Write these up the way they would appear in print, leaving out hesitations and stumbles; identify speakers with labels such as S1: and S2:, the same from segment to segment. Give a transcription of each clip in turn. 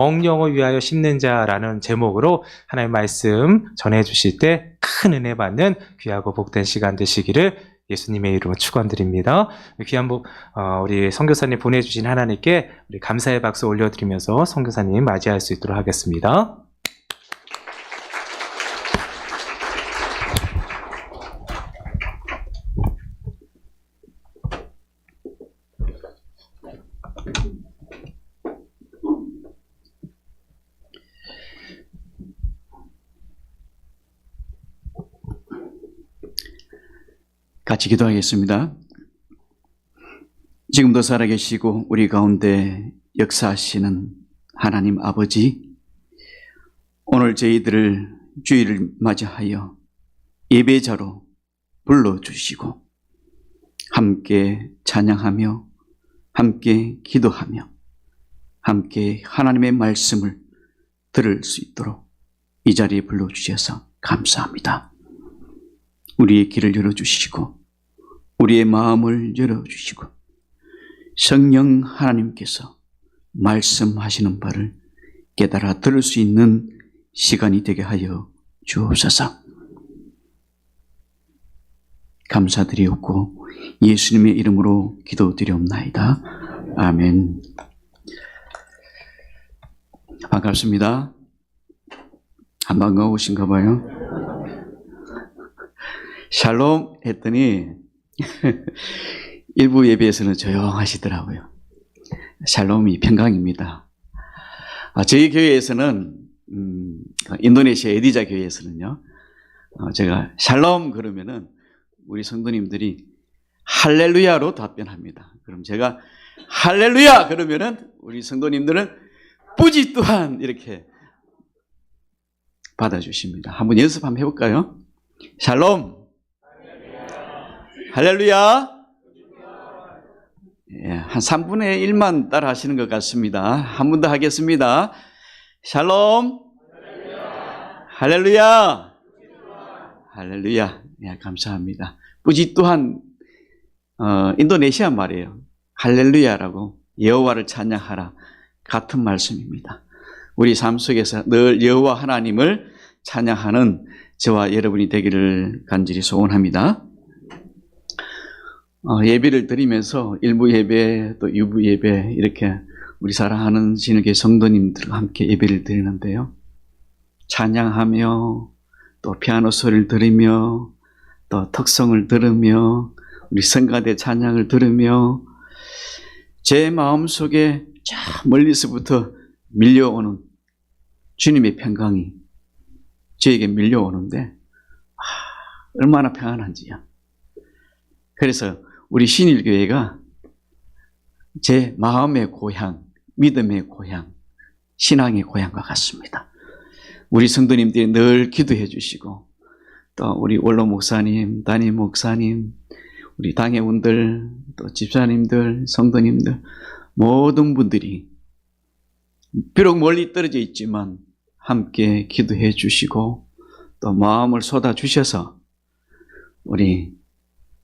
S1: 성령을 위하여 심는 자라는 제목으로 하나님의 말씀 전해주실 때 큰 은혜 받는 귀하고 복된 시간 되시기를 예수님의 이름으로 축원드립니다. 귀한 우리 선교사님 보내주신 하나님께 우리 감사의 박수 올려드리면서 선교사님 맞이할 수 있도록 하겠습니다.
S2: 같이 기도하겠습니다. 지금도 살아계시고 우리 가운데 역사하시는 하나님 아버지, 오늘 저희들을 주일을 맞이하여 예배자로 불러주시고 함께 찬양하며 함께 기도하며 함께 하나님의 말씀을 들을 수 있도록 이 자리에 불러주셔서 감사합니다. 우리의 길을 열어주시고 우리의 마음을 열어주시고 성령 하나님께서 말씀하시는 바를 깨달아 들을 수 있는 시간이 되게 하여 주옵소서. 감사드리옵고 예수님의 이름으로 기도드리옵나이다. 아멘. 반갑습니다. 안 반가우신가 봐요. 샬롬 했더니 일부 예배에서는 조용하시더라고요. 샬롬이 평강입니다. 저희 교회에서는 인도네시아 에디자 교회에서는요, 제가 샬롬 그러면은 우리 성도님들이 할렐루야로 답변합니다. 그럼 제가 할렐루야 그러면은 우리 성도님들은 뿌지 또한 이렇게 받아주십니다. 한번 연습 한번 해볼까요? 샬롬, 할렐루야. 예, 한 3분의 1만 따라 하시는 것 같습니다. 한 번 더 하겠습니다. 샬롬, 할렐루야, 할렐루야. 예, 감사합니다. 뿌지 또한 인도네시아 말이에요. 할렐루야라고 여호와를 찬양하라, 같은 말씀입니다. 우리 삶 속에서 늘 여호와 하나님을 찬양하는 저와 여러분이 되기를 간절히 소원합니다. 예배를 드리면서 일부 예배 또 유부 예배 이렇게 우리 사랑하는 신일교회 성도님들과 함께 예배를 드리는데요, 찬양하며 또 피아노 소리를 들으며 또 특성을 들으며 우리 성가대 찬양을 들으며 제 마음속에 저 멀리서부터 밀려오는 주님의 평강이 저에게 밀려오는데 얼마나 평안한지요. 그래서 우리 신일교회가 제 마음의 고향, 믿음의 고향, 신앙의 고향과 같습니다. 우리 성도님들이 늘 기도해 주시고 또 우리 원로 목사님, 담임 목사님, 우리 당회원들, 또 집사님들, 성도님들 모든 분들이 비록 멀리 떨어져 있지만 함께 기도해 주시고 또 마음을 쏟아 주셔서 우리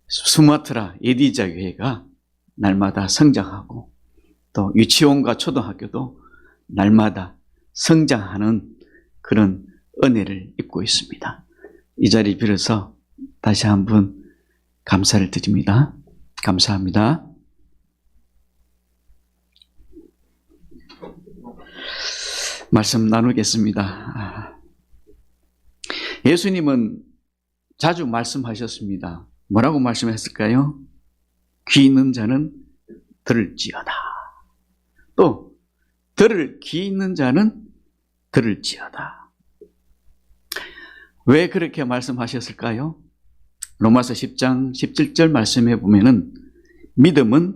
S2: 수마트라 에디자 교회가 날마다 성장하고 또 유치원과 초등학교도 날마다 성장하는 그런 은혜를 입고 있습니다. 이 자리 빌어서 다시 한번 감사를 드립니다. 감사합니다. 말씀 나누겠습니다. 예수님은 자주 말씀하셨습니다. 뭐라고 말씀했을까요? 귀 있는 자는 들을지어다. 또 들을 귀 있는 자는 들을지어다. 왜 그렇게 말씀하셨을까요? 로마서 10장 17절 말씀에 보면은 믿음은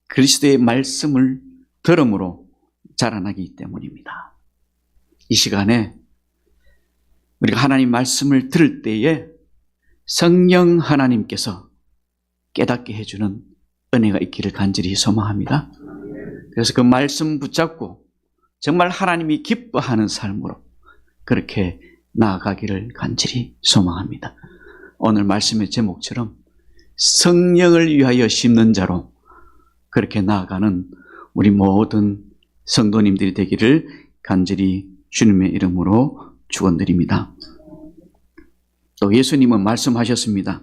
S2: 그리스도의 말씀을 들음으로 자라나기 때문입니다. 이 시간에 우리가 하나님 말씀을 들을 때에 성령 하나님께서 깨닫게 해주는 은혜가 있기를 간절히 소망합니다. 그래서 그 말씀 붙잡고 정말 하나님이 기뻐하는 삶으로 그렇게 나아가기를 간절히 소망합니다. 오늘 말씀의 제목처럼 성령을 위하여 심는 자로 그렇게 나아가는 우리 모든 성도님들이 되기를 간절히 주님의 이름으로 축원드립니다. 또 예수님은 말씀하셨습니다.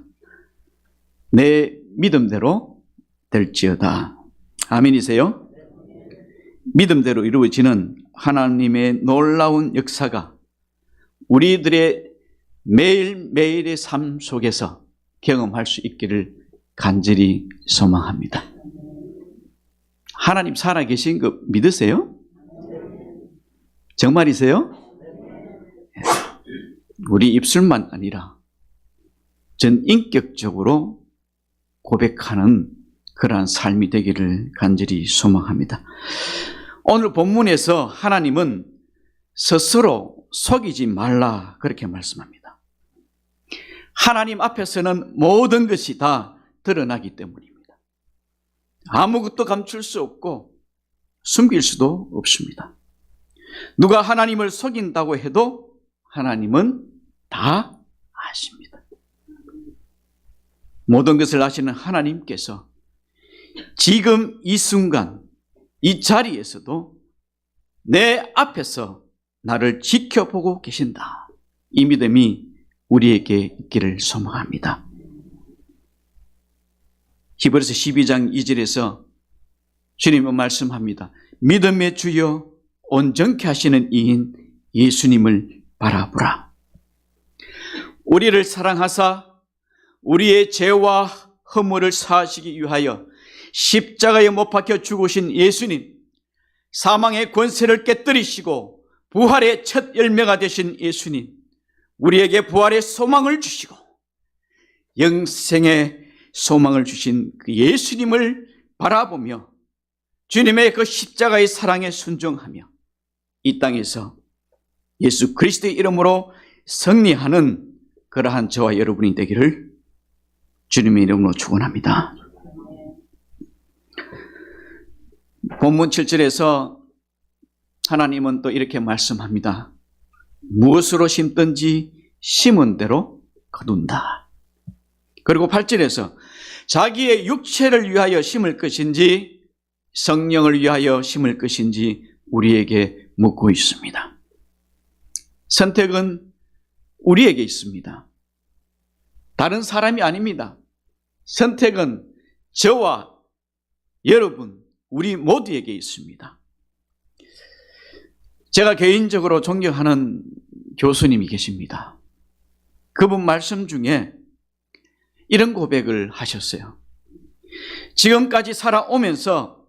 S2: 내 믿음대로 될지어다. 아멘이세요? 믿음대로 이루어지는 하나님의 놀라운 역사가 우리들의 매일매일의 삶 속에서 경험할 수 있기를 간절히 소망합니다. 하나님 살아계신 거 믿으세요? 정말이세요? 우리 입술만 아니라 전 인격적으로 고백하는 그러한 삶이 되기를 간절히 소망합니다. 오늘 본문에서 하나님은 스스로 속이지 말라 그렇게 말씀합니다. 하나님 앞에서는 모든 것이 다 드러나기 때문입니다. 아무것도 감출 수 없고 숨길 수도 없습니다. 누가 하나님을 속인다고 해도 하나님은 다 아십니다. 모든 것을 아시는 하나님께서 지금 이 순간 이 자리에서도 내 앞에서 나를 지켜보고 계신다. 이 믿음이 우리에게 있기를 소망합니다. 히브리서 12장 2절에서 주님은 말씀합니다. 믿음의 주여 온전케 하시는 이인 예수님을 바라보라. 우리를 사랑하사 우리의 죄와 허물을 사하시기 위하여 십자가에 못 박혀 죽으신 예수님, 사망의 권세를 깨뜨리시고 부활의 첫 열매가 되신 예수님, 우리에게 부활의 소망을 주시고 영생의 소망을 주신 그 예수님을 바라보며 주님의 그 십자가의 사랑에 순종하며 이 땅에서 예수 그리스도의 이름으로 승리하는 그러한 저와 여러분이 되기를 주님의 이름으로 축원합니다. 본문 7절에서 하나님은 또 이렇게 말씀합니다. 무엇으로 심든지 심은 대로 거둔다. 그리고 8절에서 자기의 육체를 위하여 심을 것인지 성령을 위하여 심을 것인지 우리에게 묻고 있습니다. 선택은 우리에게 있습니다. 다른 사람이 아닙니다. 선택은 저와 여러분, 우리 모두에게 있습니다. 제가 개인적으로 존경하는 교수님이 계십니다. 그분 말씀 중에 이런 고백을 하셨어요. 지금까지 살아오면서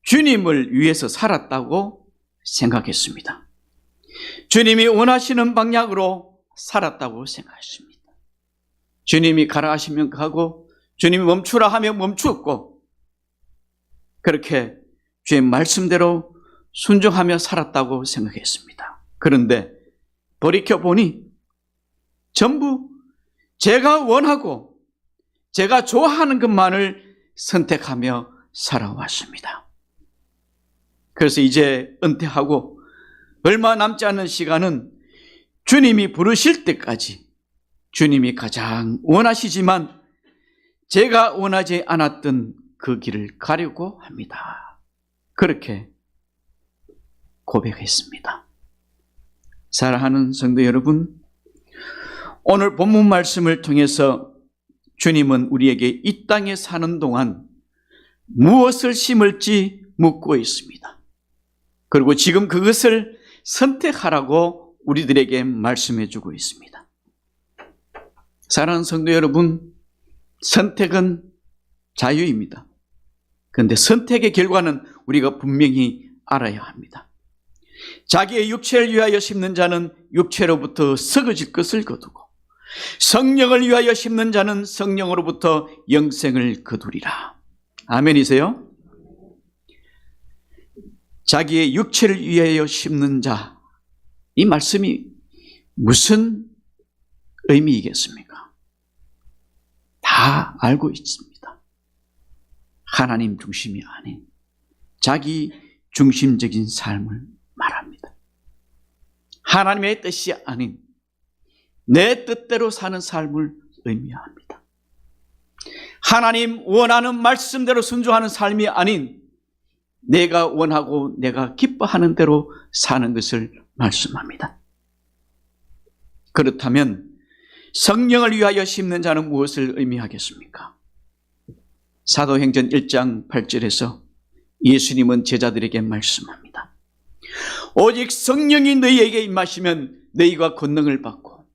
S2: 주님을 위해서 살았다고 생각했습니다. 주님이 원하시는 방향으로 살았다고 생각했습니다. 주님이 가라 하시면 가고 주님이 멈추라 하면 멈추었고 그렇게 주의 말씀대로 순종하며 살았다고 생각했습니다. 그런데 돌이켜보니 전부 제가 원하고 제가 좋아하는 것만을 선택하며 살아왔습니다. 그래서 이제 은퇴하고 얼마 남지 않은 시간은 주님이 부르실 때까지 주님이 가장 원하시지만 제가 원하지 않았던 그 길을 가려고 합니다. 그렇게 고백했습니다. 사랑하는 성도 여러분, 오늘 본문 말씀을 통해서 주님은 우리에게 이 땅에 사는 동안 무엇을 심을지 묻고 있습니다. 그리고 지금 그것을 선택하라고 우리들에게 말씀해 주고 있습니다. 사랑하는 성도 여러분, 선택은 자유입니다. 그런데 선택의 결과는 우리가 분명히 알아야 합니다. 자기의 육체를 위하여 심는 자는 육체로부터 썩어질 것을 거두고 성령을 위하여 심는 자는 성령으로부터 영생을 거두리라. 아멘이세요? 자기의 육체를 위하여 심는 자, 이 말씀이 무슨 의미이겠습니까? 다 알고 있습니다. 하나님 중심이 아닌 자기 중심적인 삶을 말합니다. 하나님의 뜻이 아닌 내 뜻대로 사는 삶을 의미합니다. 하나님 원하는 말씀대로 순종하는 삶이 아닌 내가 원하고 내가 기뻐하는 대로 사는 것을 말씀합니다. 그렇다면 성령을 위하여 심는 자는 무엇을 의미하겠습니까? 사도행전 1장 8절에서 예수님은 제자들에게 말씀합니다. 오직 성령이 너희에게 임하시면 너희가 권능을 받고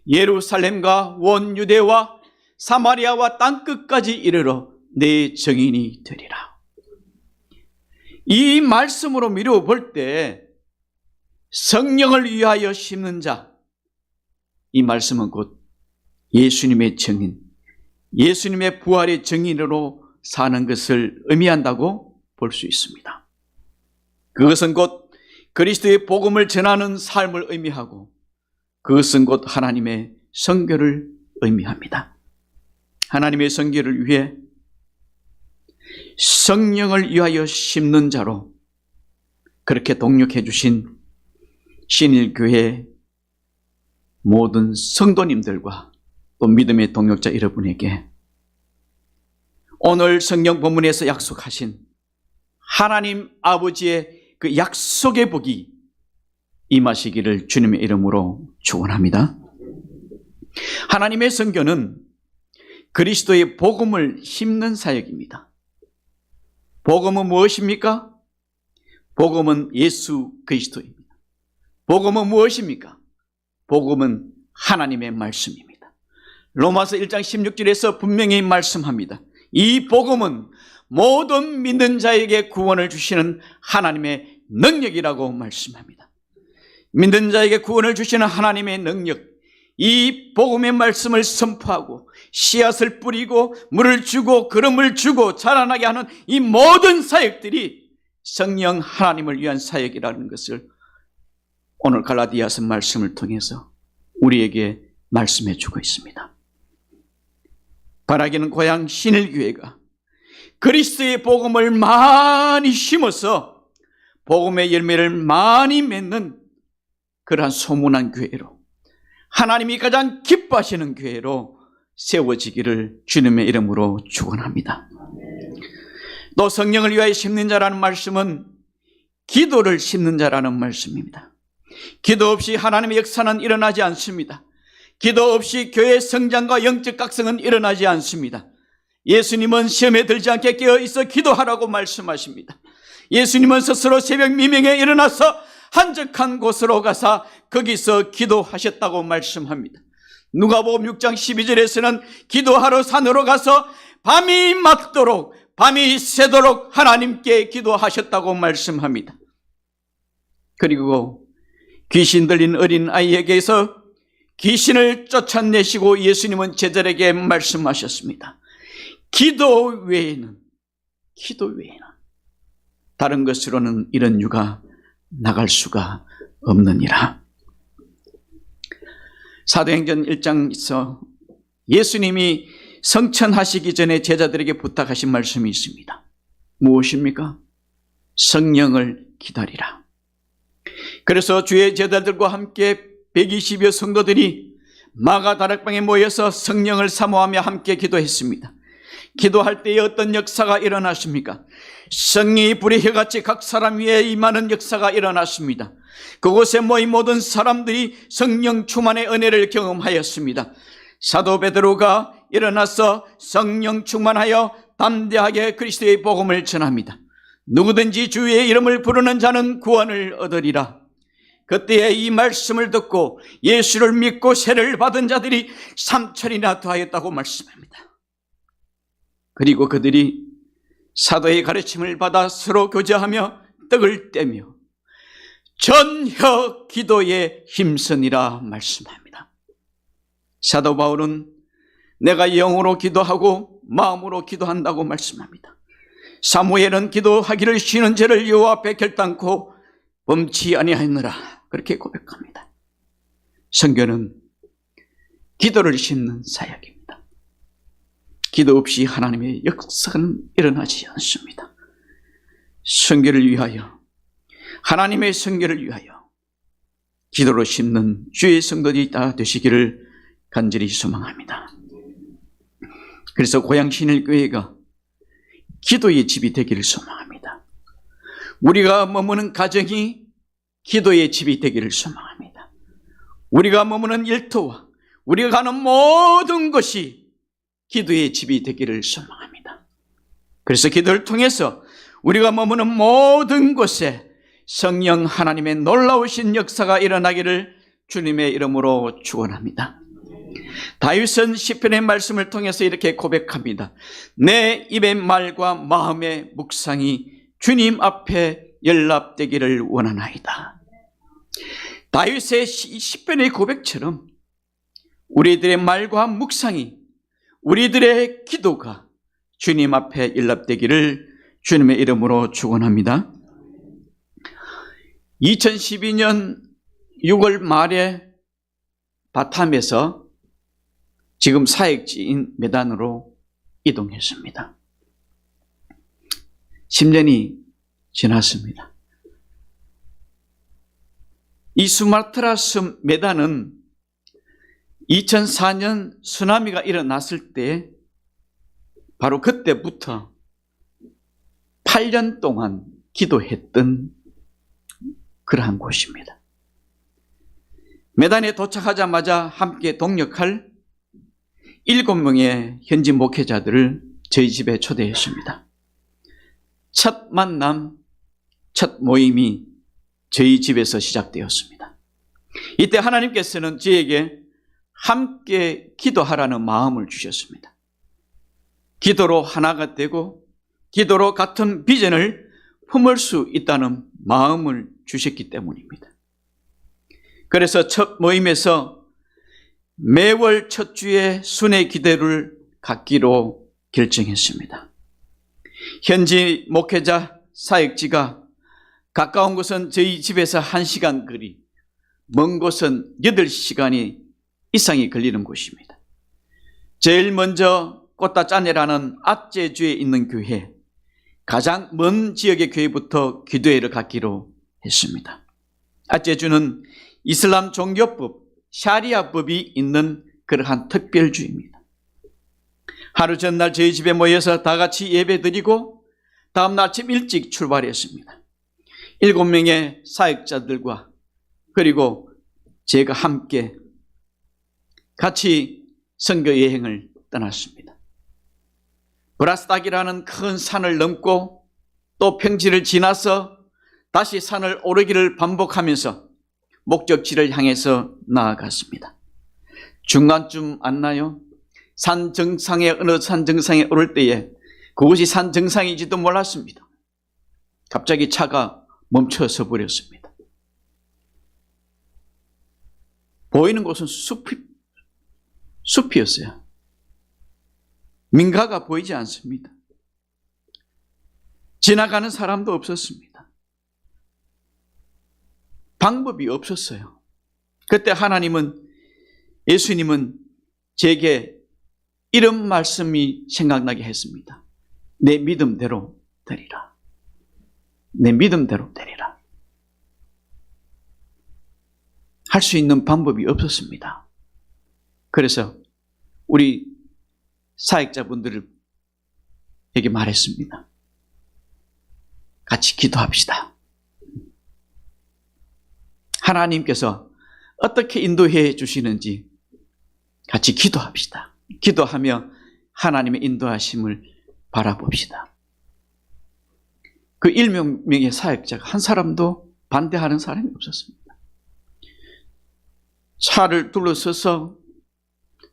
S2: 예루살렘과 온 유대와 사마리아와 땅끝까지 이르러 내 증인이 되리라. 이 말씀으로 미루어 때 성령을 위하여 심는 자, 이 말씀은 곧 예수님의 증인, 예수님의 부활의 증인으로 사는 것을 의미한다고 볼 수 있습니다. 그것은 곧 그리스도의 복음을 전하는 삶을 의미하고 그것은 곧 하나님의 선교를 의미합니다. 하나님의 선교를 위해 성령을 위하여 심는 자로 그렇게 동력해 주신 신일교회 모든 성도님들과 또 믿음의 동역자 여러분에게 오늘 성경 본문에서 약속하신 하나님 아버지의 그 약속의 복이 임하시기를 주님의 이름으로 축원합니다. 하나님의 선교는 그리스도의 복음을 심는 사역입니다. 복음은 무엇입니까? 복음은 예수 그리스도입니다. 복음은 무엇입니까? 복음은 하나님의 말씀입니다. 로마서 1장 16절에서 분명히 말씀합니다. 이 복음은 모든 믿는 자에게 구원을 주시는 하나님의 능력이라고 말씀합니다. 믿는 자에게 구원을 주시는 하나님의 능력, 이 복음의 말씀을 선포하고 씨앗을 뿌리고 물을 주고 기름을 주고 자라나게 하는 이 모든 사역들이 성령 하나님을 위한 사역이라는 것을 오늘 갈라디아서 말씀을 통해서 우리에게 말씀해 주고 있습니다. 바라기는 고향 신일교회가 그리스도의 복음을 많이 심어서 복음의 열매를 많이 맺는 그러한 소문난 교회로, 하나님이 가장 기뻐하시는 교회로 세워지기를 주님의 이름으로 축원합니다. 또 성령을 위하여 심는 자라는 말씀은 기도를 심는 자라는 말씀입니다. 기도 없이 하나님의 역사는 일어나지 않습니다. 기도 없이 교회의 성장과 영적 각성은 일어나지 않습니다. 예수님은 시험에 들지 않게 깨어있어 기도하라고 말씀하십니다. 예수님은 스스로 새벽 미명에 일어나서 한적한 곳으로 가서 거기서 기도하셨다고 말씀합니다. 누가복음 6장 12절에서는 기도하러 산으로 가서 밤이 맞도록 밤이 새도록 하나님께 기도하셨다고 말씀합니다. 그리고 귀신 들린 어린 아이에게서 귀신을 쫓아내시고 예수님은 제자들에게 말씀하셨습니다. 기도 외에는 다른 것으로는 이런 유가 나갈 수가 없느니라. 사도행전 1장에서 예수님이 성천하시기 전에 제자들에게 부탁하신 말씀이 있습니다. 무엇입니까? 성령을 기다리라. 그래서 주의 제자들과 함께 120여 성도들이 마가 다락방에 모여서 성령을 사모하며 함께 기도했습니다. 기도할 때에 어떤 역사가 일어났습니까? 성령이 불의 혀같이 각 사람 위에 임하는 역사가 일어났습니다. 그곳에 모인 모든 사람들이 성령 충만의 은혜를 경험하였습니다. 사도 베드로가 일어나서 성령 충만하여 담대하게 그리스도의 복음을 전합니다. 누구든지 주의 이름을 부르는 자는 구원을 얻으리라. 그때에 이 말씀을 듣고 예수를 믿고 세례를 받은 자들이 3천이나 더하였다고 말씀합니다. 그리고 그들이 사도의 가르침을 받아 서로 교제하며 떡을 떼며 전혀 기도에 힘쓰니라 말씀합니다. 사도 바울은 내가 영으로 기도하고 마음으로 기도한다고 말씀합니다. 사무엘은 기도하기를 쉬는 죄를 여호와 앞에 결단코 범치 아니하였느라 그렇게 고백합니다. 선교는 기도를 심는 사역입니다. 기도 없이 하나님의 역사는 일어나지 않습니다. 선교를 위하여, 하나님의 선교를 위하여 기도로 심는 주의 성도들이 다 되시기를 간절히 소망합니다. 그래서 고향 신일교회가 기도의 집이 되기를 소망합니다. 우리가 머무는 가정이 기도의 집이 되기를 소망합니다. 우리가 머무는 일터와 우리가 가는 모든 것이 기도의 집이 되기를 소망합니다. 그래서 기도를 통해서 우리가 머무는 모든 곳에 성령 하나님의 놀라우신 역사가 일어나기를 주님의 이름으로 축원합니다. 다윗은 시편의 말씀을 통해서 이렇게 고백합니다. 내 입의 말과 마음의 묵상이 주님 앞에 연락되기를 원하나이다. 다윗의 시편의 고백처럼 우리들의 말과 묵상이, 우리들의 기도가 주님 앞에 연락되기를 주님의 이름으로 축원합니다. 2012년 6월 말에 바탐에서 지금 사역지인 메단으로 이동했습니다. 10년이 지났습니다. 이 수마트라 섬 메단은 2004년 쓰나미가 일어났을 때 바로 그때부터 8년 동안 기도했던 그러한 곳입니다. 메단에 도착하자마자 함께 동역할 7명의 현지 목회자들을 저희 집에 초대했습니다. 첫 만남, 첫 모임이 저희 집에서 시작되었습니다. 이때 하나님께서는 저에게 함께 기도하라는 마음을 주셨습니다. 기도로 하나가 되고 기도로 같은 비전을 품을 수 있다는 마음을 주셨기 때문입니다. 그래서 첫 모임에서 매월 첫 주에 순회 기도를 갖기로 결정했습니다. 현지 목회자 사역지가 가까운 곳은 저희 집에서 1시간 거리, 먼 곳은 8시간이 이상이 걸리는 곳입니다. 제일 먼저 꽃다짜네라는 앗제주에 있는 교회, 가장 먼 지역의 교회부터 기도회를 갖기로 했습니다. 앗제주는 이슬람 종교법, 샤리아법이 있는 그러한 특별주입니다. 하루 전날 저희 집에 모여서 다 같이 예배 드리고 다음 날 아침 일찍 출발했습니다. 7명의 사역자들과 그리고 제가 함께 같이 선교 여행을 떠났습니다. 브라스닥이라는 큰 산을 넘고 또 평지를 지나서 다시 산을 오르기를 반복하면서 목적지를 향해서 나아갔습니다. 중간쯤 왔나요? 산 정상에, 어느 산 정상에 오를 때에 그곳이 산 정상인지도 몰랐습니다. 갑자기 차가 멈춰서 버렸습니다. 보이는 곳은 숲이었어요. 민가가 보이지 않습니다. 지나가는 사람도 없었습니다. 방법이 없었어요. 그때 예수님은 제게 이런 말씀이 생각나게 했습니다. 내 믿음대로 되리라. 내 믿음대로 되리라. 할 수 있는 방법이 없었습니다. 그래서 우리 사역자분들에게 말했습니다. 같이 기도합시다. 하나님께서 어떻게 인도해 주시는지 같이 기도합시다. 기도하며 하나님의 인도하심을 바라봅시다. 그 7명의 사역자가 한 사람도 반대하는 사람이 없었습니다. 차를 둘러서서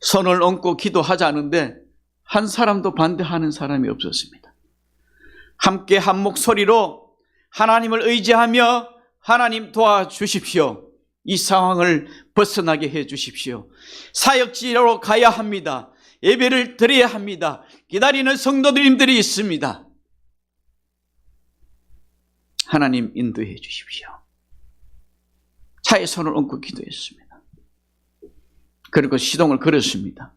S2: 손을 얹고 기도하자는데 한 사람도 반대하는 사람이 없었습니다. 함께 한 목소리로 하나님을 의지하며 하나님 도와주십시오. 이 상황을 벗어나게 해 주십시오. 사역지로 가야 합니다. 예배를 드려야 합니다. 기다리는 성도님들이 있습니다. 하나님 인도해 주십시오. 차에 손을 얹고 기도했습니다. 그리고 시동을 걸었습니다.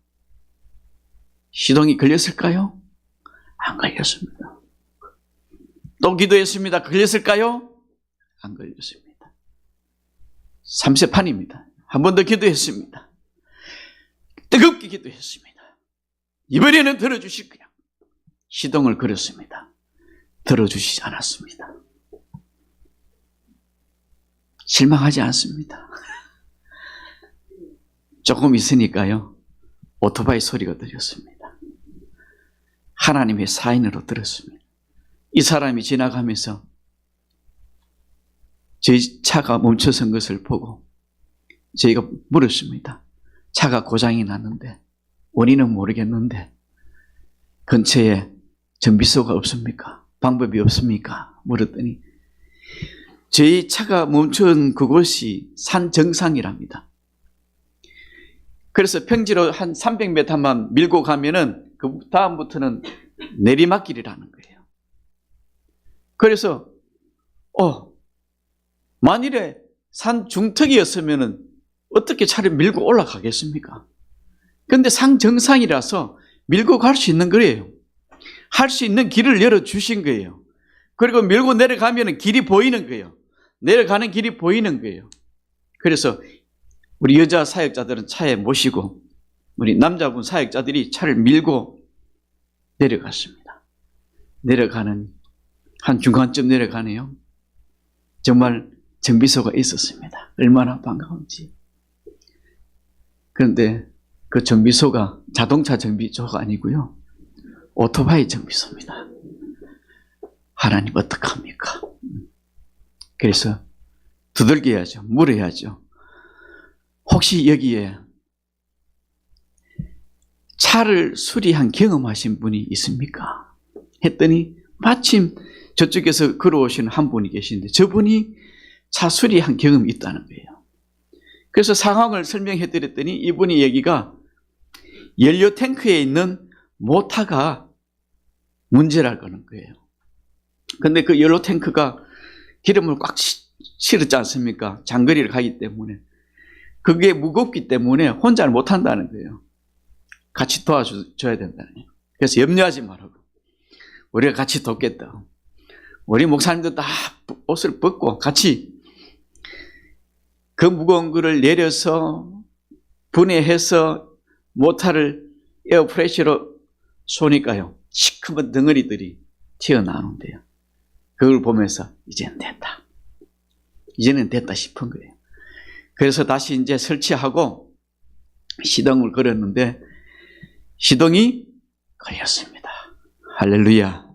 S2: 시동이 걸렸을까요? 안 걸렸습니다. 또 기도했습니다. 걸렸을까요? 안 걸렸습니다. 3세판입니다. 한 번 더 기도했습니다. 뜨겁게 기도했습니다. 이번에는 들어주실 거야. 시동을 걸었습니다. 들어주시지 않았습니다. 실망하지 않습니다. 조금 있으니까요, 오토바이 소리가 들렸습니다. 하나님의 사인으로 들었습니다. 이 사람이 지나가면서 저희 차가 멈춰선 것을 보고 저희가 물었습니다. 차가 고장이 났는데 원인은 모르겠는데 근처에 정비소가 없습니까? 방법이 없습니까? 물었더니 저희 차가 멈춘 그곳이 산 정상이랍니다. 그래서 평지로 한 300m만 밀고 가면은 그 다음부터는 내리막길이라는 거예요. 그래서 만일에 산 중턱이었으면은 어떻게 차를 밀고 올라가겠습니까? 그런데 산 정상이라서 밀고 갈 수 있는 거예요. 할 수 있는 길을 열어주신 거예요. 그리고 밀고 내려가면 길이 보이는 거예요. 내려가는 길이 보이는 거예요. 그래서 우리 여자 사역자들은 차에 모시고 우리 남자분 사역자들이 차를 밀고 내려갔습니다. 내려가는 한 중간쯤 내려가네요. 정말 정비소가 있었습니다. 얼마나 반가운지. 그런데 그 정비소가 자동차 정비소가 아니고요, 오토바이 정비소입니다. 하나님 어떡합니까? 그래서 두들겨야죠. 물어야죠. 혹시 여기에 차를 수리한 경험하신 분이 있습니까? 했더니 마침 저쪽에서 걸어오시는 한 분이 계신데 저분이 차 수리한 경험이 있다는 거예요. 그래서 상황을 설명해 드렸더니 이분이 얘기가 연료 탱크에 있는 모터가 문제라는 거예요. 근데 그 연료 탱크가 기름을 꽉 실었지 않습니까? 장거리를 가기 때문에. 그게 무겁기 때문에 혼자는 못한다는 거예요. 같이 도와줘야 된다는 거예요. 그래서 염려하지 말라고. 우리가 같이 돕겠다. 우리 목사님도 다 옷을 벗고 같이 그 무거운 거를 내려서 분해해서 모터를 에어프레시로 쏘니까요, 시커먼 덩어리들이 튀어나오는데요. 그걸 보면서 이제는 됐다. 이제는 됐다 싶은 거예요. 그래서 다시 이제 설치하고 시동을 걸었는데 시동이 걸렸습니다. 할렐루야.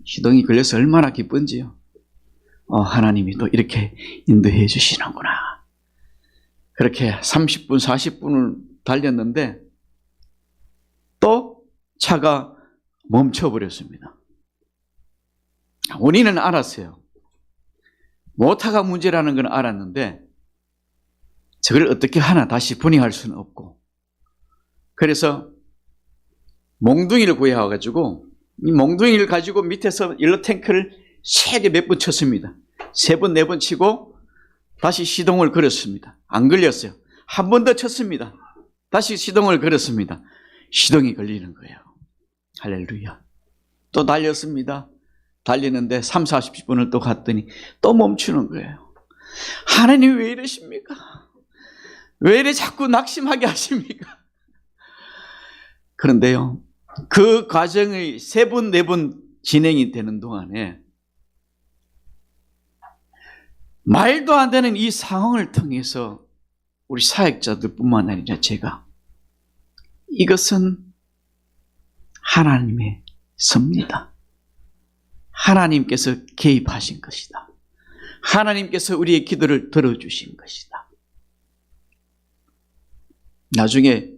S2: 시동이 걸려서 얼마나 기쁜지요. 하나님이 또 이렇게 인도해 주시는구나. 그렇게 30분, 40분을 달렸는데 또 차가 멈춰버렸습니다. 원인은 알았어요. 모터가 문제라는 건 알았는데 저걸 어떻게 하나 다시 분해할 수는 없고, 그래서 몽둥이를 구해와가지고 이 몽둥이를 가지고 밑에서 연료 탱크를 세게 몇 번 쳤습니다. 3번, 4번 치고 다시 시동을 걸었습니다. 안 걸렸어요. 한 번 더 쳤습니다. 다시 시동을 걸었습니다. 시동이 걸리는 거예요. 할렐루야. 또 달렸습니다. 달리는데 3, 40분을 또 갔더니 또 멈추는 거예요. 하나님 왜 이러십니까? 왜 이래 자꾸 낙심하게 하십니까? 그런데요, 그 과정이 3번, 4번 진행이 되는 동안에 말도 안 되는 이 상황을 통해서 우리 사역자들 뿐만 아니라 제가 이것은 하나님의 섭니다. 하나님께서 개입하신 것이다. 하나님께서 우리의 기도를 들어주신 것이다. 나중에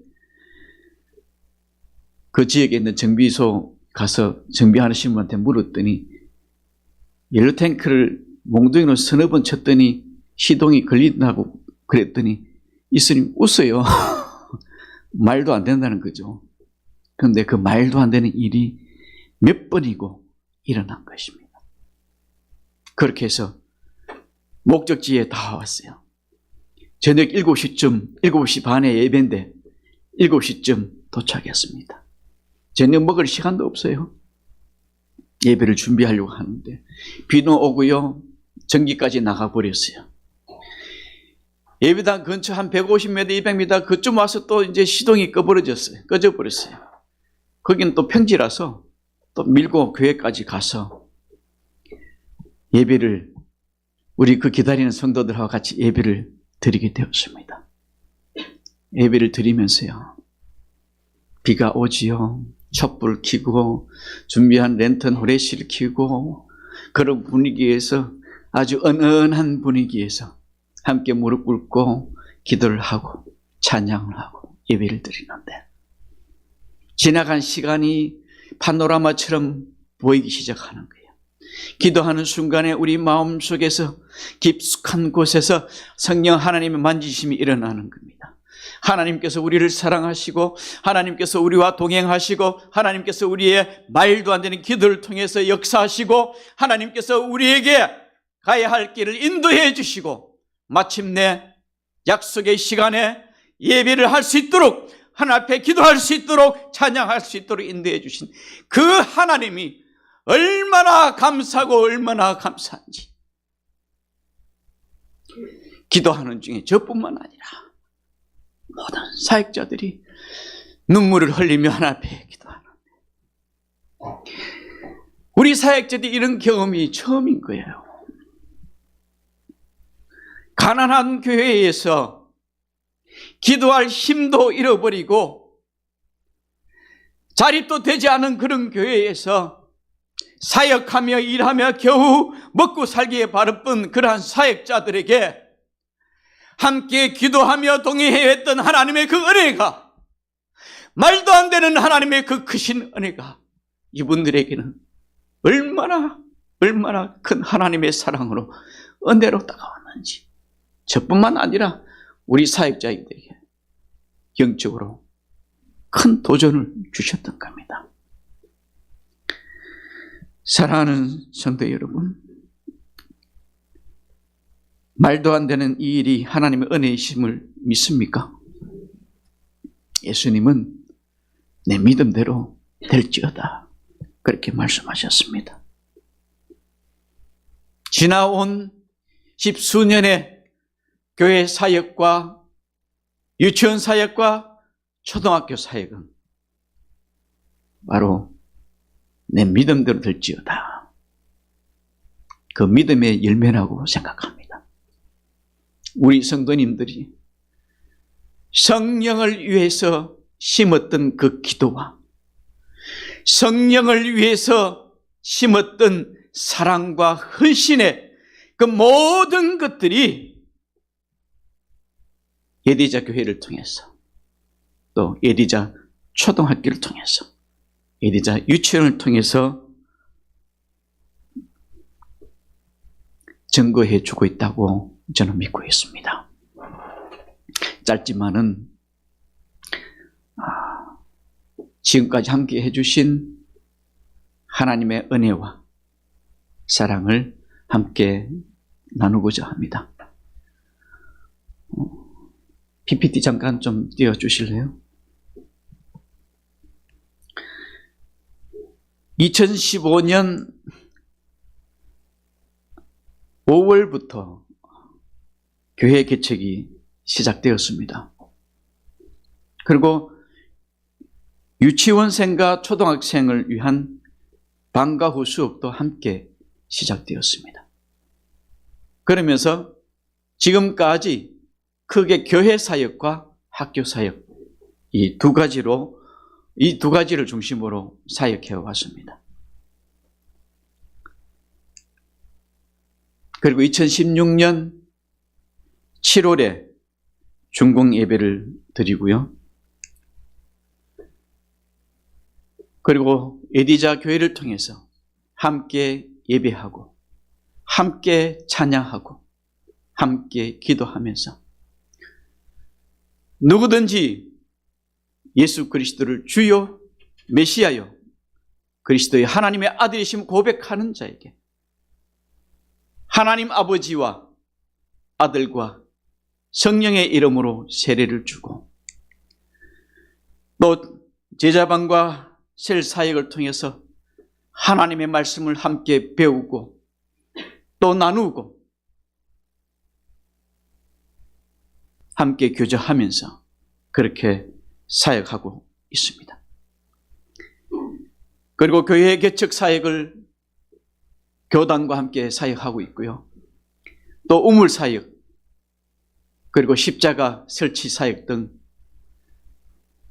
S2: 그 지역에 있는 정비소 가서 정비하시는 분한테 물었더니 연료 탱크를 몽둥이로 서너 번 쳤더니 시동이 걸린다고 그랬더니 이 스님 웃어요. 말도 안 된다는 거죠. 그런데 그 말도 안 되는 일이 몇 번이고 일어난 것입니다. 그렇게 해서 목적지에 다 왔어요. 저녁 7시 반에 예배인데 7시쯤 도착했습니다. 저녁 먹을 시간도 없어요. 예배를 준비하려고 하는데 비도 오고요, 전기까지 나가버렸어요. 예배당 근처 한 150m, 200m 그쯤 와서 또 이제 시동이 꺼져버렸어요. 거기는 또 평지라서 또 밀고 교회까지 가서 예배를 우리 그 기다리는 성도들하고 같이 예배를 드리게 되었습니다. 예배를 드리면서요, 비가 오지요. 촛불 켜고 준비한 랜턴 후레쉬를 켜고 그런 분위기에서, 아주 은은한 분위기에서 함께 무릎 꿇고 기도를 하고 찬양을 하고 예배를 드리는데, 지나간 시간이 파노라마처럼 보이기 시작하는 거예요. 기도하는 순간에 우리 마음속에서 깊숙한 곳에서 성령 하나님의 만지심이 일어나는 겁니다. 하나님께서 우리를 사랑하시고, 하나님께서 우리와 동행하시고, 하나님께서 우리의 말도 안 되는 기도를 통해서 역사하시고, 하나님께서 우리에게 가야 할 길을 인도해 주시고, 마침내 약속의 시간에 예배를 할 수 있도록, 하나님 앞에 기도할 수 있도록, 찬양할 수 있도록 인도해 주신 그 하나님이 얼마나 감사하고 얼마나 감사한지, 기도하는 중에 저뿐만 아니라 모든 사역자들이 눈물을 흘리며 하나님 앞에 기도하는데, 우리 사역자들이 이런 경험이 처음인 거예요. 가난한 교회에서 기도할 힘도 잃어버리고 자립도 되지 않은 그런 교회에서 사역하며 일하며 겨우 먹고 살기에 바라본 그러한 사역자들에게 함께 기도하며 동행해왔던 하나님의 그 은혜가, 말도 안 되는 하나님의 그 크신 은혜가 이분들에게는 얼마나 큰 하나님의 사랑으로 은혜로 다가왔는지, 저뿐만 아니라 우리 사역자들에게 영적으로 큰 도전을 주셨던 겁니다. 사랑하는 성도 여러분, 말도 안 되는 이 일이 하나님의 은혜이심을 믿습니까? 예수님은 내 믿음대로 될지어다, 그렇게 말씀하셨습니다. 지나온 십수년의 교회 사역과 유치원 사역과 초등학교 사역은 바로 내 믿음대로 될지어다, 그 믿음의 열매라고 생각합니다. 우리 성도님들이 성령을 위해서 심었던 그 기도와 성령을 위해서 심었던 사랑과 헌신의 그 모든 것들이 예디자 교회를 통해서, 또 예디자 초등학교를 통해서, 예디자 유치원을 통해서 증거해 주고 있다고 저는 믿고 있습니다. 짧지만은 지금까지 함께 해주신 하나님의 은혜와 사랑을 함께 나누고자 합니다. PPT 잠깐 좀 띄워주실래요? 2015년 5월부터 교회 개척이 시작되었습니다. 그리고 유치원생과 초등학생을 위한 방과 후 수업도 함께 시작되었습니다. 그러면서 지금까지 크게 교회 사역과 학교 사역, 이 두 가지를 중심으로 사역해 왔습니다. 그리고 2016년 7월에 중공 예배를 드리고요. 그리고 에디자 교회를 통해서 함께 예배하고, 함께 찬양하고, 함께 기도하면서 누구든지 예수 그리스도를 주요 메시아요 그리스도의 하나님의 아들이심 고백하는 자에게 하나님 아버지와 아들과 성령의 이름으로 세례를 주고, 또 제자반과 셀 사역을 통해서 하나님의 말씀을 함께 배우고 또 나누고 함께 교제하면서 그렇게 사역하고 있습니다. 그리고 교회 개척 사역을 교단과 함께 사역하고 있고요. 또 우물 사역, 그리고 십자가 설치 사역 등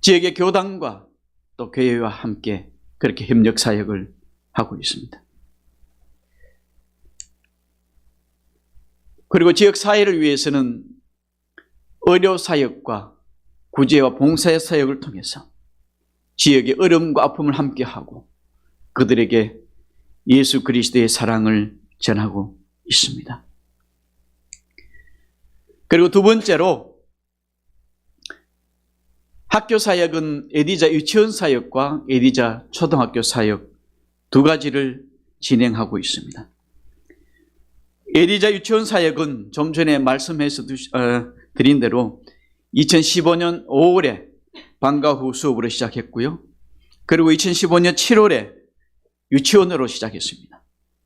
S2: 지역의 교당과 또 교회와 함께 그렇게 협력 사역을 하고 있습니다. 그리고 지역 사회를 위해서는 의료 사역과 구제와 봉사 사역을 통해서 지역의 어려움과 아픔을 함께하고 그들에게 예수 그리스도의 사랑을 전하고 있습니다. 그리고 두 번째로 학교 사역은 에디자 유치원 사역과 에디자 초등학교 사역 두 가지를 진행하고 있습니다. 에디자 유치원 사역은 좀 전에 말씀해서 드린 대로 2015년 5월에 방과 후 수업으로 시작했고요. 그리고 2015년 7월에 유치원으로 시작했습니다.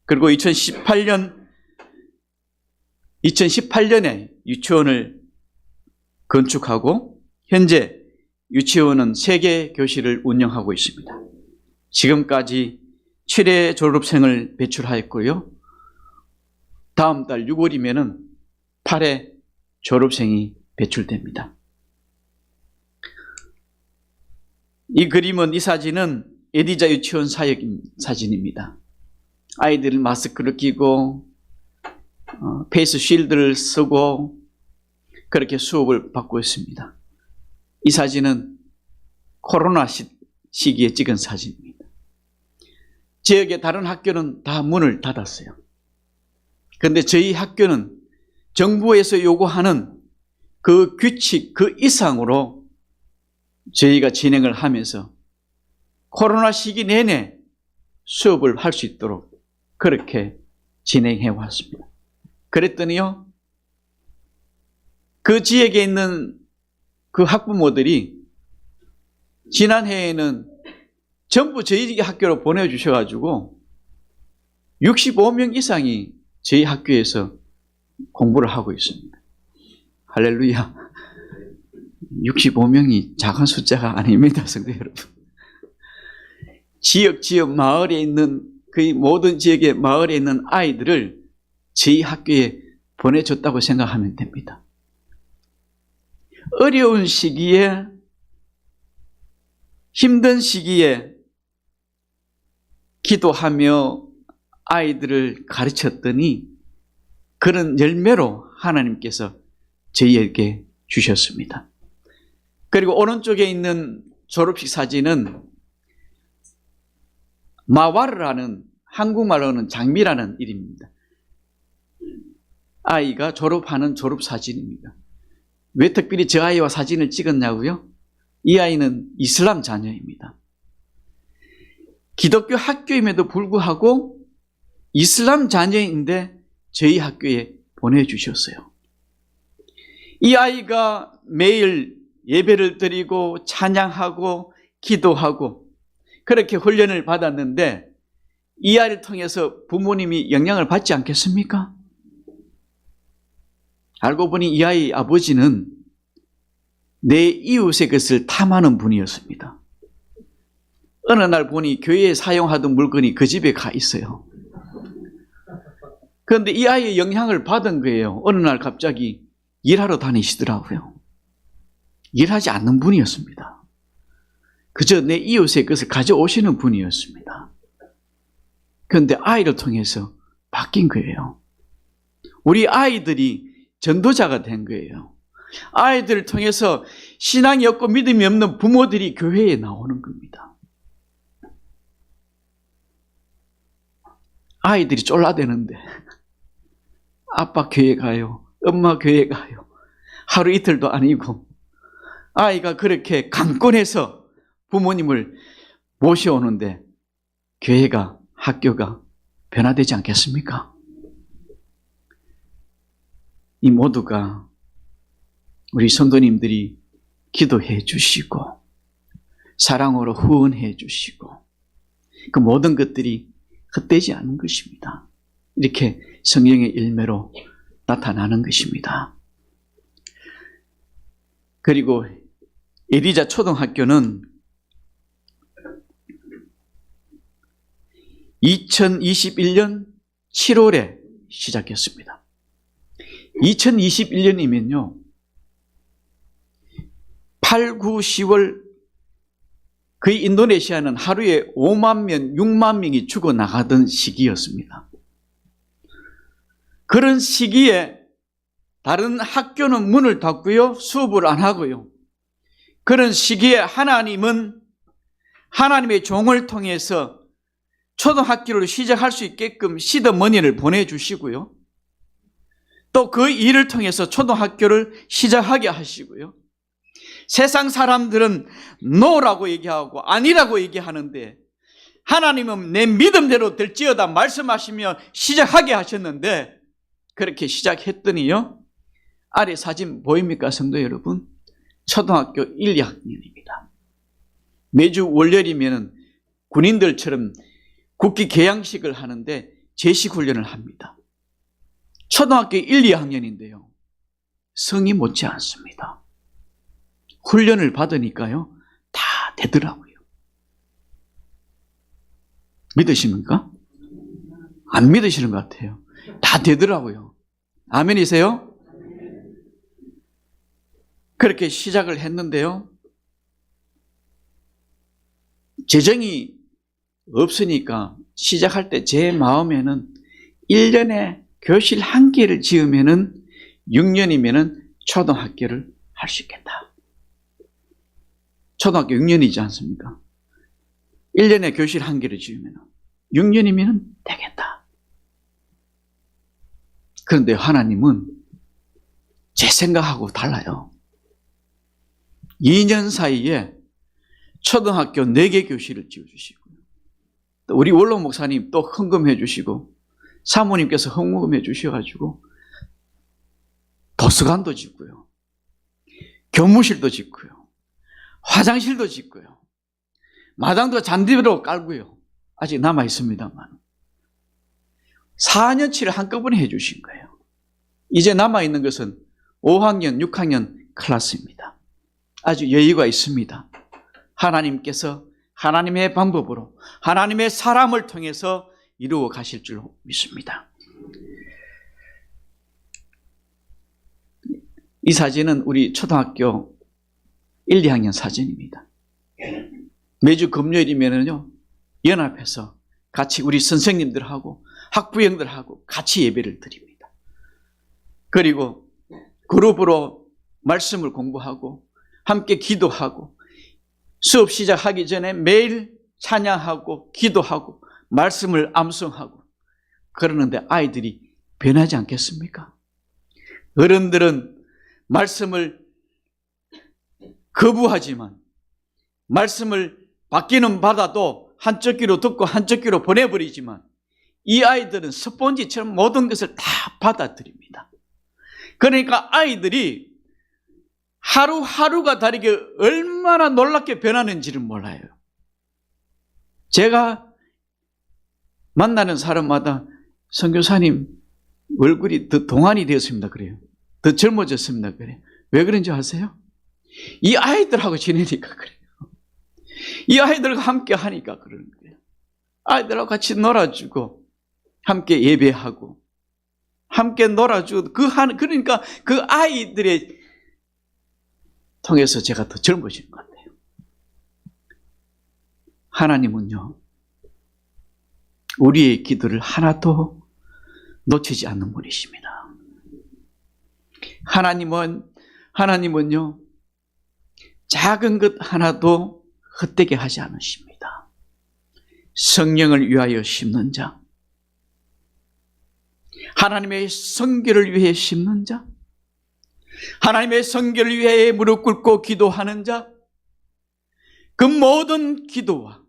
S2: 그리고 2018년에 유치원을 건축하고 현재 유치원은 3개 교실을 운영하고 있습니다. 지금까지 7회 졸업생을 배출하였고요. 다음 달 6월이면 8회 졸업생이 배출됩니다. 이 그림은, 이 사진은 에디자 유치원 사역 사진입니다. 아이들은 마스크를 끼고 페이스 쉴드를 쓰고 그렇게 수업을 받고 있습니다. 이 사진은 코로나 시기에 찍은 사진입니다. 지역의 다른 학교는 다 문을 닫았어요. 그런데 저희 학교는 정부에서 요구하는 그 규칙, 그 이상으로 저희가 진행을 하면서 코로나 시기 내내 수업을 할 수 있도록 그렇게 진행해 왔습니다. 그랬더니요, 그 지역에 있는 그 학부모들이 지난해에는 전부 저희 학교로 보내주셔가지고 65명 이상이 저희 학교에서 공부를 하고 있습니다. 할렐루야. 65명이 작은 숫자가 아닙니다, 성도 여러분. 지역 마을에 있는 거의 모든 지역의 마을에 있는 아이들을 저희 학교에 보내줬다고 생각하면 됩니다. 어려운 시기에, 힘든 시기에 기도하며 아이들을 가르쳤더니 그런 열매로 하나님께서 저희에게 주셨습니다. 그리고 오른쪽에 있는 졸업식 사진은 마와르라는, 한국말로는 장미라는 이름입니다. 아이가 졸업하는 졸업 사진입니다. 왜 특별히 저 아이와 사진을 찍었냐고요? 이 아이는 이슬람 자녀입니다. 기독교 학교임에도 불구하고 이슬람 자녀인데 저희 학교에 보내주셨어요. 이 아이가 매일 예배를 드리고 찬양하고 기도하고 그렇게 훈련을 받았는데 이 아이를 통해서 부모님이 영향을 받지 않겠습니까? 알고 보니 이 아이 아버지는 내 이웃의 것을 탐하는 분이었습니다. 어느 날 보니 교회에 사용하던 물건이 그 집에 가 있어요. 그런데 이 아이의 영향을 받은 거예요. 어느 날 갑자기 일하러 다니시더라고요. 일하지 않는 분이었습니다. 그저 내 이웃의 것을 가져오시는 분이었습니다. 그런데 아이를 통해서 바뀐 거예요. 우리 아이들이 전도자가 된 거예요. 아이들을 통해서 신앙이 없고 믿음이 없는 부모들이 교회에 나오는 겁니다. 아이들이 쫄라대는데 아빠 교회 가요, 엄마 교회 가요. 하루 이틀도 아니고 아이가 그렇게 강권해서 부모님을 모셔오는데 교회가, 학교가 변화되지 않겠습니까? 이 모두가 우리 성도님들이 기도해 주시고 사랑으로 후원해 주시고 그 모든 것들이 헛되지 않은 것입니다. 이렇게 성령의 일매로 나타나는 것입니다. 그리고 에디자 초등학교는 2021년 7월에 시작했습니다. 2021년이면요. 8, 9, 10월 거의 인도네시아는 하루에 5만 명, 6만 명이 죽어나가던 시기였습니다. 그런 시기에 다른 학교는 문을 닫고요. 수업을 안 하고요. 그런 시기에 하나님은 하나님의 종을 통해서 초등학교를 시작할 수 있게끔 시드머니를 보내주시고요. 또 그 일을 통해서 초등학교를 시작하게 하시고요. 세상 사람들은 no라고 얘기하고 아니라고 얘기하는데 하나님은 내 믿음대로 될지어다 말씀하시며 시작하게 하셨는데 그렇게 시작했더니요. 아래 사진 보입니까, 성도 여러분? 초등학교 1, 2학년입니다. 매주 월요일이면 군인들처럼 국기 개양식을 하는데 제식 훈련을 합니다. 초등학교 1, 2학년인데요. 성이 못지 않습니다. 훈련을 받으니까요. 다 되더라고요. 믿으십니까? 안 믿으시는 것 같아요. 다 되더라고요. 아멘이세요? 그렇게 시작을 했는데요. 재정이 없으니까 시작할 때 제 마음에는 1년에 교실 1개를 지으면은 6년이면은 초등학교를 할 수 있겠다. 초등학교 6년이지 않습니까? 1년에 교실 1개를 지으면 6년이면 되겠다. 그런데 하나님은 제 생각하고 달라요. 2년 사이에 초등학교 4개 교실을 지어주시고요. 또 우리 원로 목사님 또 헌금해 주시고 사모님께서 헌금해 주셔가지고 도서관도 짓고요. 교무실도 짓고요. 화장실도 짓고요. 마당도 잔디로 깔고요. 아직 남아 있습니다만 4년치를 한꺼번에 해주신 거예요. 이제 남아 있는 것은 5학년, 6학년 클래스입니다. 아주 여유가 있습니다. 하나님께서 하나님의 방법으로 하나님의 사람을 통해서 이루어 가실 줄 믿습니다. 이 사진은 우리 초등학교 1, 2학년 사진입니다. 매주 금요일이면은요, 연합해서 같이 우리 선생님들하고 학부형들하고 같이 예배를 드립니다. 그리고 그룹으로 말씀을 공부하고 함께 기도하고 수업 시작하기 전에 매일 찬양하고 기도하고 말씀을 암송하고 그러는데 아이들이 변하지 않겠습니까? 어른들은 말씀을 거부하지만 말씀을 받기는 받아도 한쪽 귀로 듣고 한쪽 귀로 보내버리지만 이 아이들은 스폰지처럼 모든 것을 다 받아들입니다. 그러니까 아이들이 하루하루가 다르게 얼마나 놀랍게 변하는지를 몰라요. 제가 만나는 사람마다 선교사님 얼굴이 더 동안이 되었습니다 그래요. 더 젊어졌습니다 그래요. 왜 그런지 아세요? 이 아이들하고 지내니까 그래요. 이 아이들과 함께 하니까 그러는 거예요. 아이들하고 같이 놀아주고 함께 예배하고 함께 놀아주고 그러니까 그 아이들의 통해서 제가 더 젊어진 것 같아요. 하나님은요, 우리의 기도를 하나도 놓치지 않는 분이십니다. 하나님은요, 작은 것 하나도 헛되게 하지 않으십니다. 성령을 위하여 심는 자, 하나님의 성결을 위해 심는 자, 하나님의 성결을 위해 무릎 꿇고 기도하는 자, 그 모든 기도와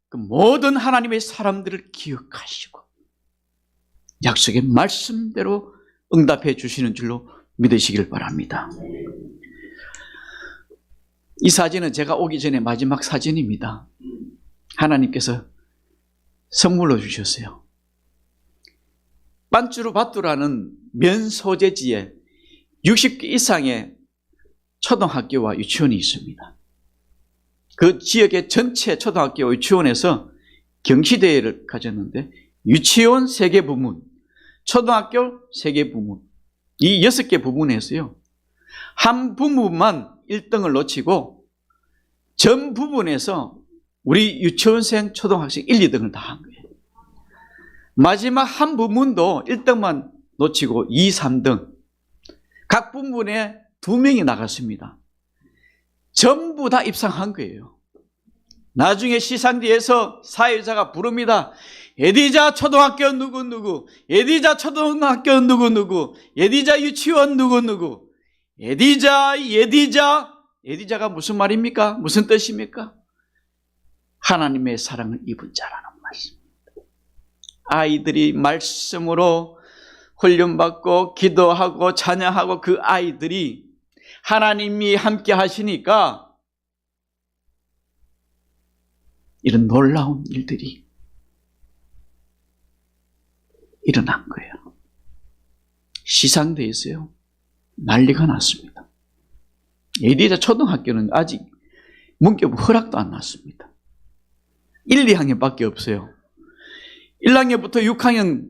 S2: 그 모든 하나님의 사람들을 기억하시고 약속의 말씀대로 응답해 주시는 줄로 믿으시길 바랍니다. 이 사진은 제가 오기 전에 마지막 사진입니다. 하나님께서 선물로 주셨어요. 빤쭈르바뚜라는 면 소재지에 60개 이상의 초등학교와 유치원이 있습니다. 그 지역의 전체 초등학교 유치원에서 경시대회를 가졌는데 유치원 3개 부문, 초등학교 3개 부문, 이 6개 부분에서요, 한 부분만 1등을 놓치고 전 부분에서 우리 유치원생, 초등학생 1, 2등을 다 한 거예요. 마지막 한 부분도 1등만 놓치고 2, 3등 각 부분에 2명이 나갔습니다. 전부 다 입상한 거예요. 나중에 시상대에서 사회자가 부릅니다. 예디자 초등학교 누구누구, 예디자 초등학교 누구누구, 예디자 유치원 누구누구. 예디자가 무슨 말입니까? 무슨 뜻입니까? 하나님의 사랑을 입은 자라는 말씀입니다. 아이들이 말씀으로 훈련받고 기도하고 찬양하고 그 아이들이 하나님이 함께 하시니까 이런 놀라운 일들이 일어난 거예요. 시상대에서요, 난리가 났습니다. 예디자 초등학교는 아직 문교부 허락도 안 났습니다. 1, 2학년밖에 없어요. 1학년부터 6학년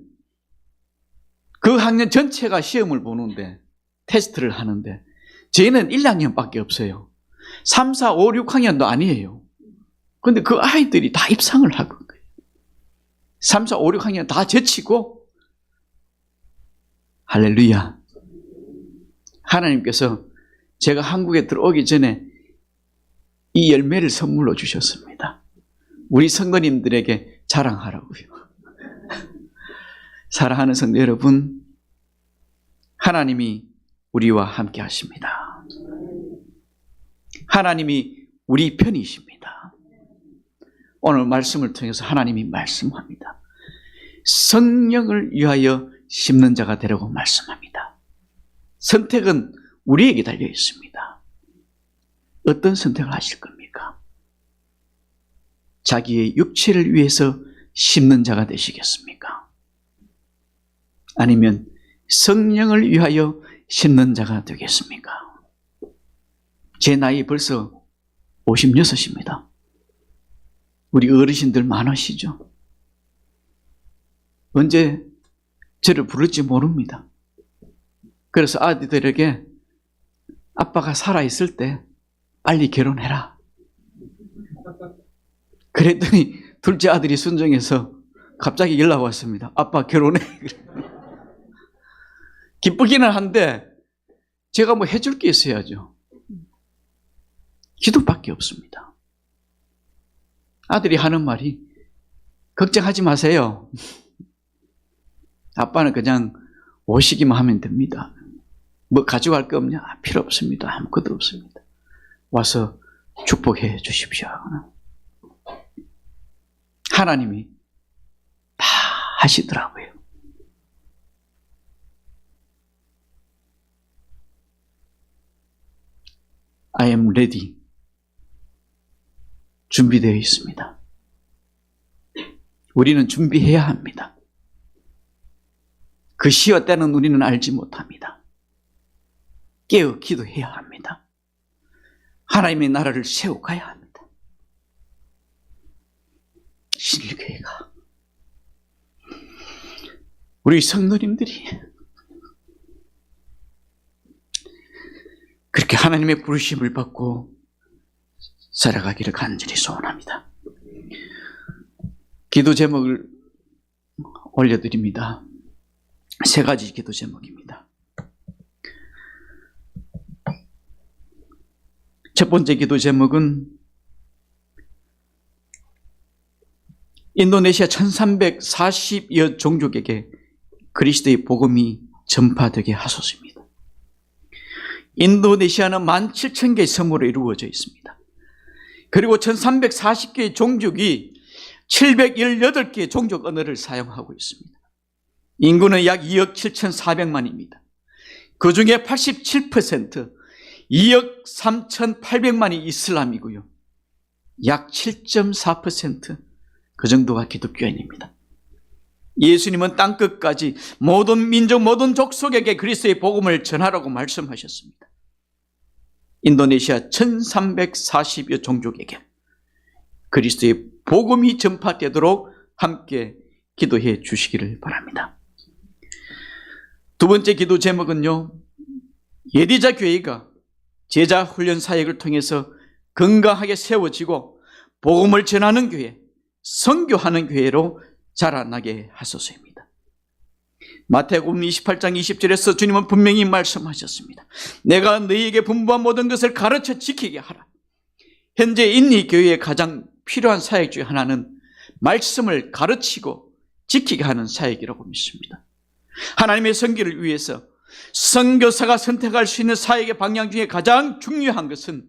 S2: 그 학년 전체가 시험을 보는데, 테스트를 하는데 저희는 1학년밖에 없어요. 3, 4, 5, 6학년도 아니에요. 그런데 그 아이들이 다 입상을 하고 거예요. 3, 4, 5, 6학년 다 제치고, 할렐루야. 하나님께서 제가 한국에 들어오기 전에 이 열매를 선물로 주셨습니다. 우리 성도님들에게 자랑하라고요. 사랑하는 성도 여러분, 하나님이 우리와 함께 하십니다. 하나님이 우리 편이십니다. 오늘 말씀을 통해서 하나님이 말씀합니다. 성령을 위하여 심는 자가 되라고 말씀합니다. 선택은 우리에게 달려 있습니다. 어떤 선택을 하실 겁니까? 자기의 육체를 위해서 심는 자가 되시겠습니까? 아니면 성령을 위하여 심는 자가 되겠습니까? 제 나이 벌써 56입니다. 우리 어르신들 많으시죠? 언제 저를 부를지 모릅니다. 그래서 아들들에게 아빠가 살아있을 때 빨리 결혼해라. 그랬더니 둘째 아들이 순정해서 갑자기 연락 왔습니다. 아빠 결혼해. 기쁘기는 한데 제가 뭐 해줄 게 있어야죠. 기도밖에 없습니다. 아들이 하는 말이 걱정하지 마세요. 아빠는 그냥 오시기만 하면 됩니다. 뭐 가져갈 게 없냐? 필요 없습니다. 아무것도 없습니다. 와서 축복해 주십시오. 하나님이 다 하시더라고요. I am ready. 준비되어 있습니다. 우리는 준비해야 합니다. 그 시와 때는 우리는 알지 못합니다. 깨어 기도해야 합니다. 하나님의 나라를 세워가야 합니다. 신일교회가 우리 성도님들이 그렇게 하나님의 부르심을 받고 살아가기를 간절히 소원합니다. 기도 제목을 올려드립니다. 3가지 기도 제목입니다. 첫 번째 기도 제목은 인도네시아 1340여 종족에게 그리스도의 복음이 전파되게 하소서입니다. 인도네시아는 17,000개의 섬으로 이루어져 있습니다. 그리고 1340개의 종족이 718개의 종족 언어를 사용하고 있습니다. 인구는 약 2억 7,400만입니다. 그 중에 87%, 2억 3,800만이 이슬람이고요. 약 7.4% 그 정도가 기독교인입니다. 예수님은 땅끝까지 모든 민족, 모든 족속에게 그리스도의 복음을 전하라고 말씀하셨습니다. 인도네시아 1340여 종족에게 그리스도의 복음이 전파되도록 함께 기도해 주시기를 바랍니다. 두 번째 기도 제목은요, 예디자 교회가 제자 훈련 사역을 통해서 건강하게 세워지고 복음을 전하는 교회, 선교하는 교회로 자라나게 하소서입니다. 마태복음 28장 20절에서 주님은 분명히 말씀하셨습니다. 내가 너희에게 분부한 모든 것을 가르쳐 지키게 하라. 현재 인리 교회에 가장 필요한 사역 중 하나는 말씀을 가르치고 지키게 하는 사역이라고 믿습니다. 하나님의 선교를 위해서 선교사가 선택할 수 있는 사역의 방향 중에 가장 중요한 것은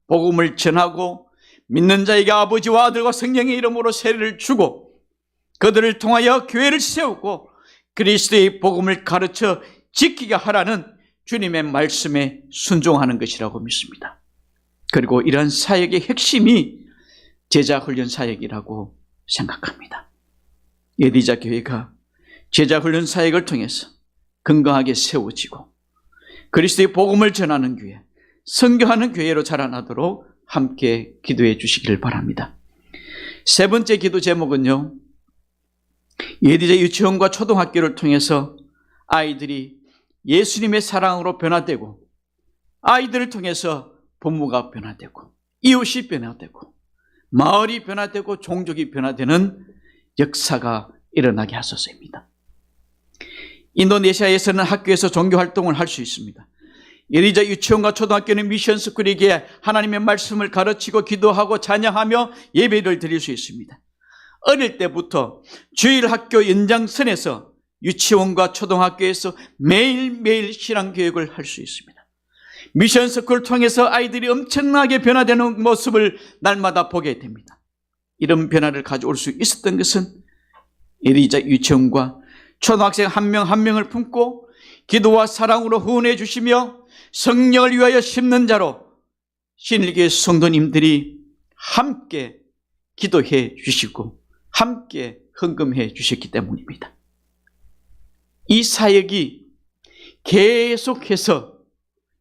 S2: 복음을 전하고 믿는 자에게 아버지와 아들과 성령의 이름으로 세례를 주고 그들을 통하여 교회를 세우고 그리스도의 복음을 가르쳐 지키게 하라는 주님의 말씀에 순종하는 것이라고 믿습니다. 그리고 이러한 사역의 핵심이 제자훈련 사역이라고 생각합니다. 예디자 교회가 제자훈련 사역을 통해서 건강하게 세워지고 그리스도의 복음을 전하는 교회, 선교하는 교회로 자라나도록 함께 기도해 주시기를 바랍니다. 세 번째 기도 제목은요, 예디자 유치원과 초등학교를 통해서 아이들이 예수님의 사랑으로 변화되고 아이들을 통해서 부모가 변화되고 이웃이 변화되고 마을이 변화되고 종족이 변화되는 역사가 일어나게 하소서입니다. 인도네시아에서는 학교에서 종교활동을 할 수 있습니다. 예디자 유치원과 초등학교는 미션스쿨이기에 하나님의 말씀을 가르치고 기도하고 찬양하며 예배를 드릴 수 있습니다. 어릴 때부터 주일 학교 연장선에서 유치원과 초등학교에서 매일매일 신앙교육을 할 수 있습니다. 미션스쿨을 통해서 아이들이 엄청나게 변화되는 모습을 날마다 보게 됩니다. 이런 변화를 가져올 수 있었던 것은 예디자 유치원과 초등학생 한 명 한 명을 품고 기도와 사랑으로 후원해 주시며 성령을 위하여 심는 자로 신일교회 성도님들이 함께 기도해 주시고 함께 헌금해 주셨기 때문입니다. 이 사역이 계속해서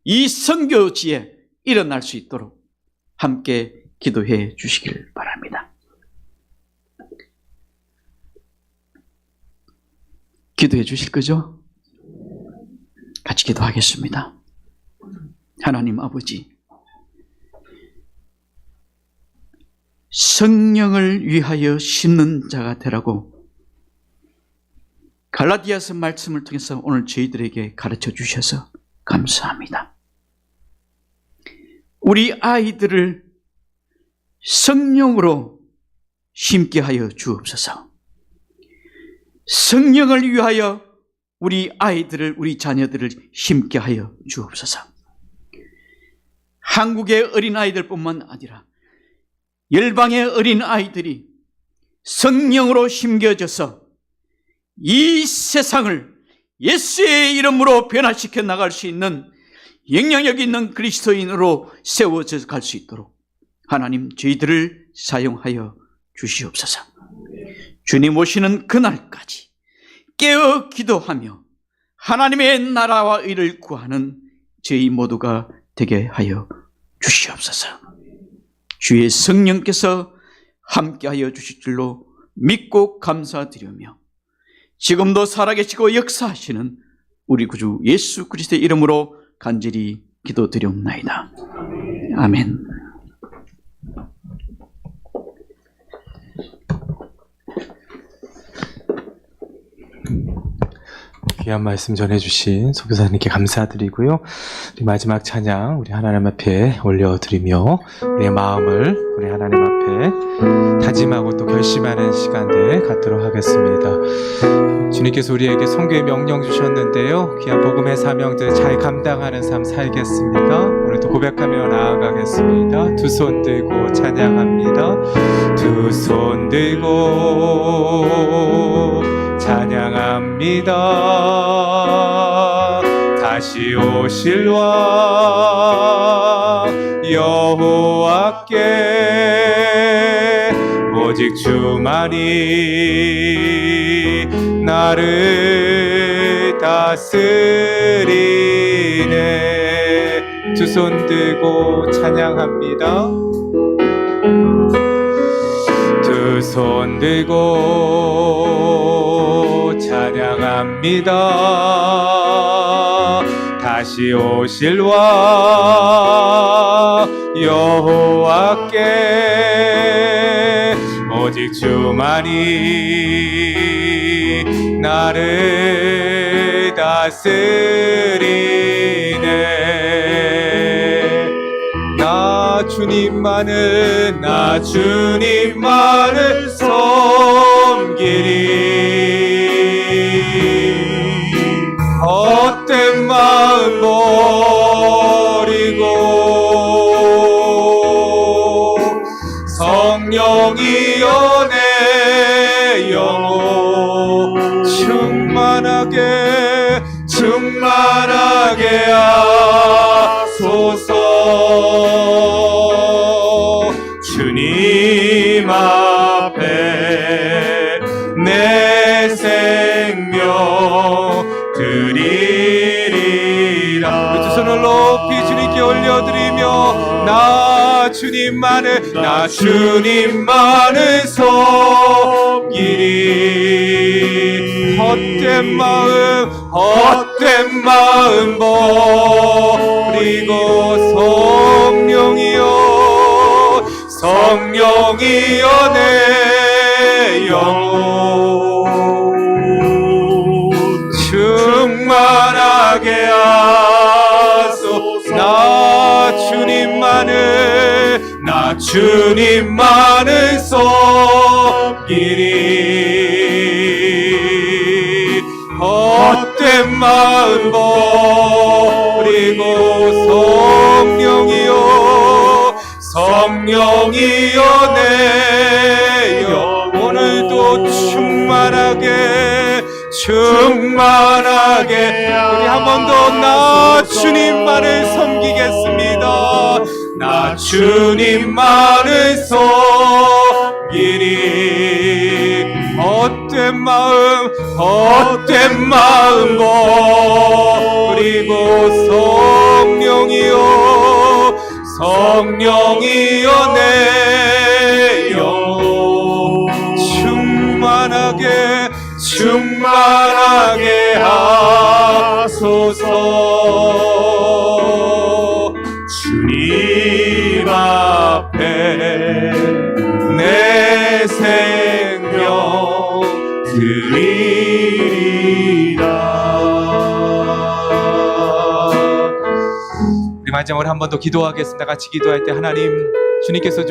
S2: 이 선교지에 일어날 수 있도록 함께 기도해 주시길 바랍니다. 기도해 주실 거죠? 같이 기도하겠습니다. 하나님 아버지, 성령을 위하여 심는 자가 되라고 갈라디아서 말씀을 통해서 오늘 저희들에게 가르쳐 주셔서 감사합니다. 우리 아이들을 성령으로 심게 하여 주옵소서. 성령을 위하여 우리 아이들을, 우리 자녀들을 심게 하여 주옵소서. 한국의 어린아이들뿐만 아니라 열방의 어린아이들이 성령으로 심겨져서 이 세상을 예수의 이름으로 변화시켜 나갈 수 있는 영향력 있는 그리스도인으로 세워져 갈 수 있도록 하나님 저희들을 사용하여 주시옵소서. 주님 오시는 그날까지 깨어 기도하며 하나님의 나라와 의를 구하는 저희 모두가 되게 하여 주시옵소서. 주의 성령께서 함께하여 주실 줄로 믿고 감사드리며 지금도 살아계시고 역사하시는 우리 구주 예수 그리스도의 이름으로 간절히 기도드리옵나이다. 아멘.
S1: 귀한 말씀 전해주신 소교사님께 감사드리고요. 우리 마지막 찬양 우리 하나님 앞에 올려드리며 우리의 마음을 우리 하나님 앞에 다짐하고 또 결심하는 시간들 갖도록 하겠습니다. 주님께서 우리에게 선교의 명령 주셨는데요. 귀한 복음의 사명들 잘 감당하는 삶 살겠습니다. 오늘도 고백하며 나아가겠습니다. 두 손 들고 찬양합니다. 두 손 들고 찬양합니다. 다시 오실 왕 여호와께 오직 주만이 나를 다스리네. 두 손 들고 찬양합니다. 두 손 들고 찬양합니다. 다시 오실와 여호와께 오직 주만이 나를 다스리네. 나 주님만을 섬기리. 헛된 마음 버리고 성령이여 내 영혼 충만하게 하소서. 주님 앞에 내 생명 드리리라. 두 손을 높이 주님께 올려드리며 나 주님만을 섬기리. 헛된 마음 버리고 성령이여 내 영혼 충만하게 하소서. 나 주님만을 섬기리. 헛된 마음 버리고 성령이여 내 영혼을도 충만하게 우리 한 번 더 나 주님만을 섬기겠습니다. 나 주님만을 섬기리. 헛된 마음 버리고 성령이여 내 영혼 충만하게 하소서. 주님 앞에 내 생명 드리리라. 우리 마지막으로 한 번 더 기도하겠습니다. 같이 기도할 때 하나님 주님께서 주신